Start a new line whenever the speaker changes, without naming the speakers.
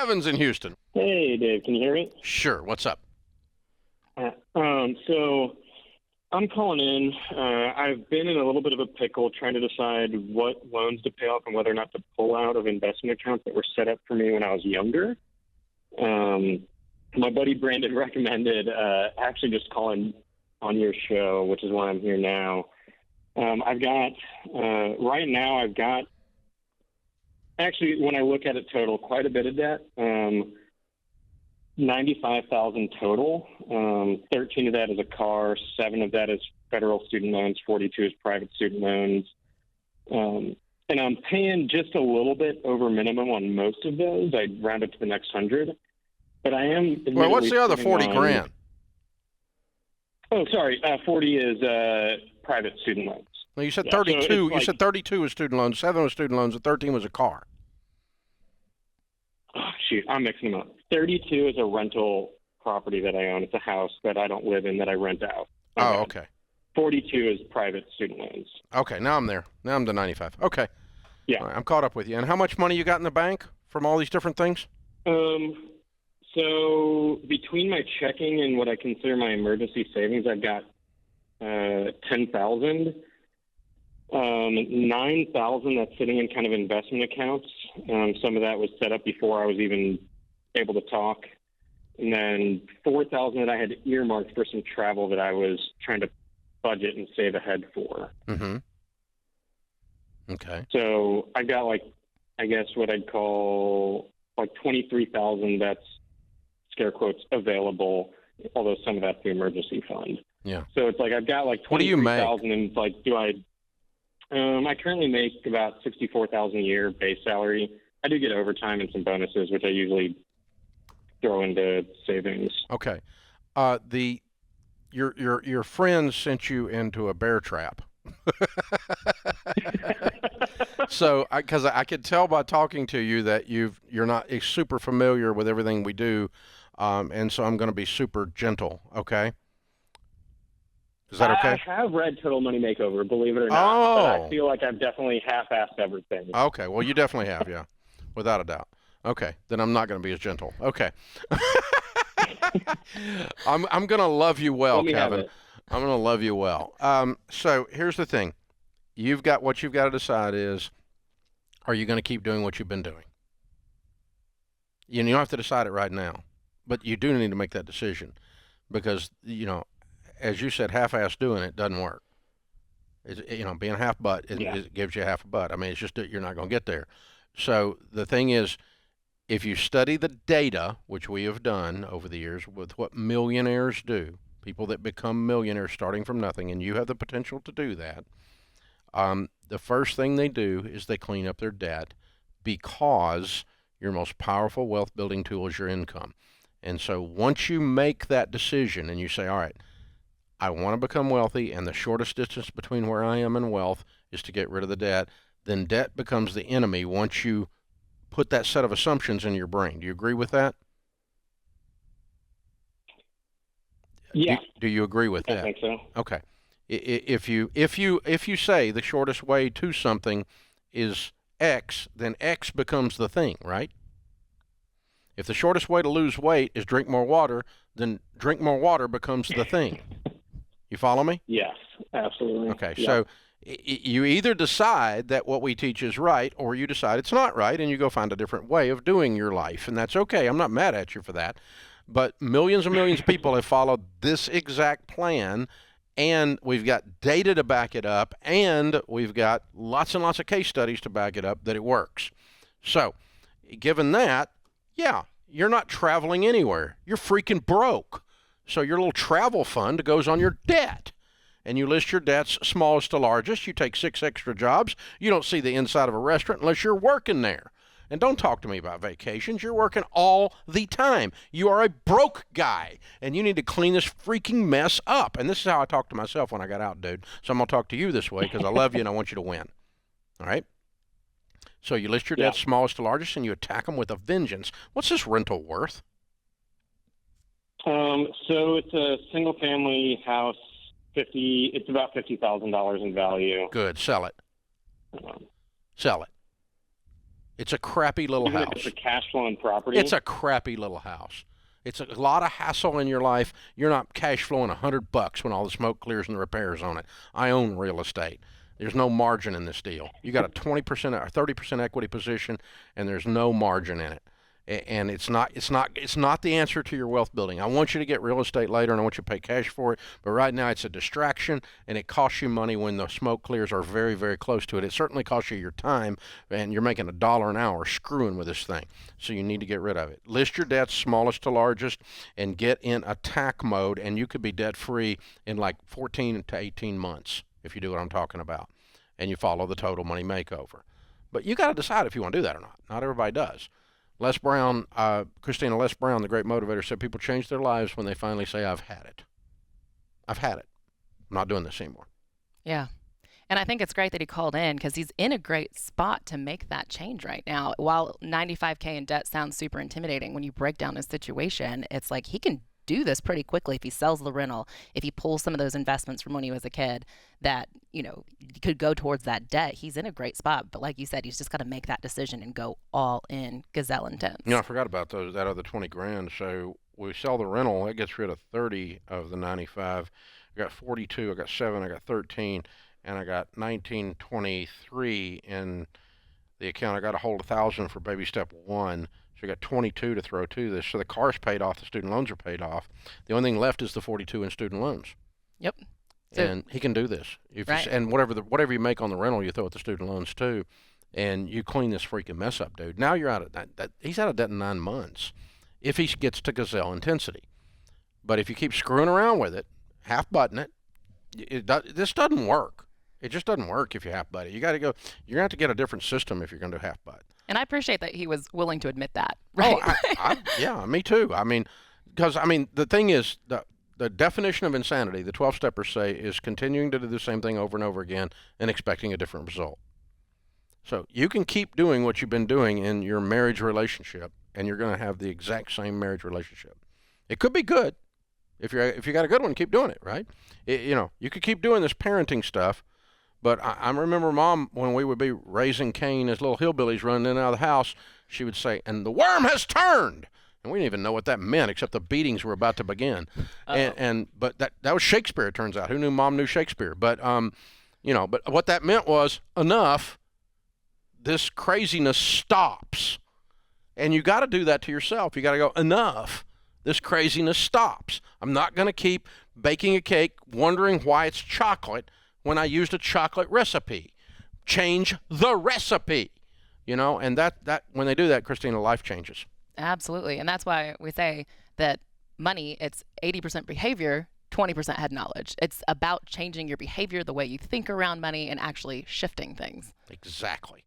Kevin's in Houston.
Hey, Dave, can you hear me?
Sure. What's up?
So I'm calling in. I've been in a little bit of a pickle trying to decide what loans to pay off and whether or not to pull out of investment accounts that were set up for me when I was younger. My buddy Brandon recommended actually just calling on your show, which is why I'm here now. I've got actually, when I look at it total, quite a bit of debt. 95,000 total. 13 of that is a car, 7 of that is federal student loans, 42 is private student loans. And I'm paying just a little bit over minimum on most of those. I round up to the next 100. But I am.
Well, what's the other 40 grand?
Oh, sorry. 40 is private student loans.
Well, you said 32. So you said 32 was student loans, 7 was student loans, and 13 was a car.
Oh, shoot, I'm mixing them up. 32 is a rental property that I own. It's a house that I don't live in that I rent out.
Okay.
42 is private student loans.
Okay, now I'm there. Now I'm to 95. Okay.
Yeah.
Right, I'm caught up with you. And how much money you got in the bank from all these different things?
So between my checking and what I consider my emergency savings, I've got 10,000. 9,000 that's sitting in kind of investment accounts. Some of that was set up before I was even able to talk. And then 4,000 that I had earmarked for some travel that I was trying to budget and save ahead for.
Mm-hmm. Okay.
So I got I guess what I'd call 23,000 that's scare quotes available, although some of that's the emergency fund.
Yeah.
So it's I've got 23,000 and it's I currently make about $64,000 a year base salary. I do get overtime and some bonuses, which I usually throw into savings.
Okay. Your friend sent you into a bear trap. So, because I could tell by talking to you that you're not super familiar with everything we do, and so I'm going to be super gentle. Okay. Is that okay?
I have read Total Money Makeover, believe it or not. But I feel like I've definitely half-assed everything.
Okay, well, you definitely have, yeah, without a doubt. Okay, then I'm not going to be as gentle. Okay. I'm going to love you well, Kevin. I'm going to love you well. So here's the thing. What you've got to decide is, are you going to keep doing what you've been doing? You don't have to decide it right now, but you do need to make that decision because, as you said, half-ass doing it doesn't work. Being half-butt it gives you half a butt. I mean, it's just that you're not going to get there. So the thing is, if you study the data, which we have done over the years with what millionaires do, people that become millionaires starting from nothing, and you have the potential to do that, the first thing they do is they clean up their debt because your most powerful wealth-building tool is your income. And so once you make that decision and you say, all right, I want to become wealthy, and the shortest distance between where I am and wealth is to get rid of the debt, then debt becomes the enemy once you put that set of assumptions in your brain. Do you agree with that?
Yeah.
Do you agree with that?
I think so.
Okay. If you say the shortest way to something is X, then X becomes the thing, right? If the shortest way to lose weight is drink more water, then drink more water becomes the thing. You follow me?
Yes, absolutely.
Okay, so you either decide that what we teach is right, or you decide it's not right, and you go find a different way of doing your life, and that's okay. I'm not mad at you for that. But millions and millions of people have followed this exact plan, and we've got data to back it up, and we've got lots and lots of case studies to back it up that it works. So, given that, yeah, you're not traveling anywhere. You're freaking broke. So your little travel fund goes on your debt. And you list your debts smallest to largest. You take 6 extra jobs. You don't see the inside of a restaurant unless you're working there. And don't talk to me about vacations. You're working all the time. You are a broke guy, and you need to clean this freaking mess up. And this is how I talk to myself when I got out, dude. So I'm going to talk to you this way because I love you and I want you to win. All right? So you list your debts smallest to largest, and you attack them with a vengeance. What's this rental worth?
So it's a single-family house. It's about $50,000 in value.
Good. Sell it. Sell it. It's a crappy little
Even
house.
if it's a cash flowing property?
It's a crappy little house. It's a lot of hassle in your life. You're not cash flowing $100 when all the smoke clears and the repairs on it. I own real estate. There's no margin in this deal. You got a 20% or 30% equity position, and there's no margin in it. And it's not the answer to your wealth building. I want you to get real estate later, and I want you to pay cash for it. But right now, it's a distraction, and it costs you money when the smoke clears are very, very close to it. It certainly costs you your time, and you're making $1 an hour screwing with this thing. So you need to get rid of it. List your debts, smallest to largest, and get in attack mode. And you could be debt free in like 14 to 18 months if you do what I'm talking about, and you follow the total money makeover. But you got to decide if you want to do that or not. Not everybody does. Les Brown, Christina Les Brown, the great motivator, said people change their lives when they finally say, I've had it. I've had it. I'm not doing this anymore.
Yeah. And I think it's great that he called in because he's in a great spot to make that change right now. While 95K in debt sounds super intimidating, when you break down his situation, it's like he can do this pretty quickly if he sells the rental, if he pulls some of those investments from when he was a kid that, could go towards that debt. He's in a great spot. But like you said, he's just got to make that decision and go all in gazelle intense.
I forgot about that other 20 grand. So we sell the rental, that gets rid of 30 of the 95. I got 42, I got 7, I got 13, and I got 1923 in the account. I got to hold 1,000 for baby step 1. So you got 22 to throw to this. So the car's paid off, the student loans are paid off. The only thing left is the 42 in student loans.
Yep. So,
and he can do this.
Right.
And whatever you make on the rental, you throw at the student loans too, and you clean this freaking mess up, dude. Now you're out of that. He's out of debt in 9 months, if he gets to gazelle intensity. But if you keep screwing around with it, half button this doesn't work. It just doesn't work if you half butt it. You got to go. You're gonna have to get a different system if you're gonna do half butt.
And I appreciate that he was willing to admit that. Right?
Oh, yeah, me too. Because the thing is, the definition of insanity, the 12-steppers say, is continuing to do the same thing over and over again and expecting a different result. So you can keep doing what you've been doing in your marriage relationship, and you're going to have the exact same marriage relationship. It could be good. If you got a good one, keep doing it, right? You could keep doing this parenting stuff. But I remember Mom, when we would be raising Cain as little hillbillies running in and out of the house, she would say, and the worm has turned. And we didn't even know what that meant, except the beatings were about to begin. But that was Shakespeare, it turns out. Who knew Mom knew Shakespeare? But what that meant was, enough, this craziness stops. And you got to do that to yourself. You got to go, enough, this craziness stops. I'm not going to keep baking a cake wondering why it's chocolate when I used a chocolate recipe. Change the recipe, and that when they do that, Christina, life changes.
Absolutely. And that's why we say that money, it's 80% behavior, 20% head knowledge. It's about changing your behavior, the way you think around money, and actually shifting things.
Exactly.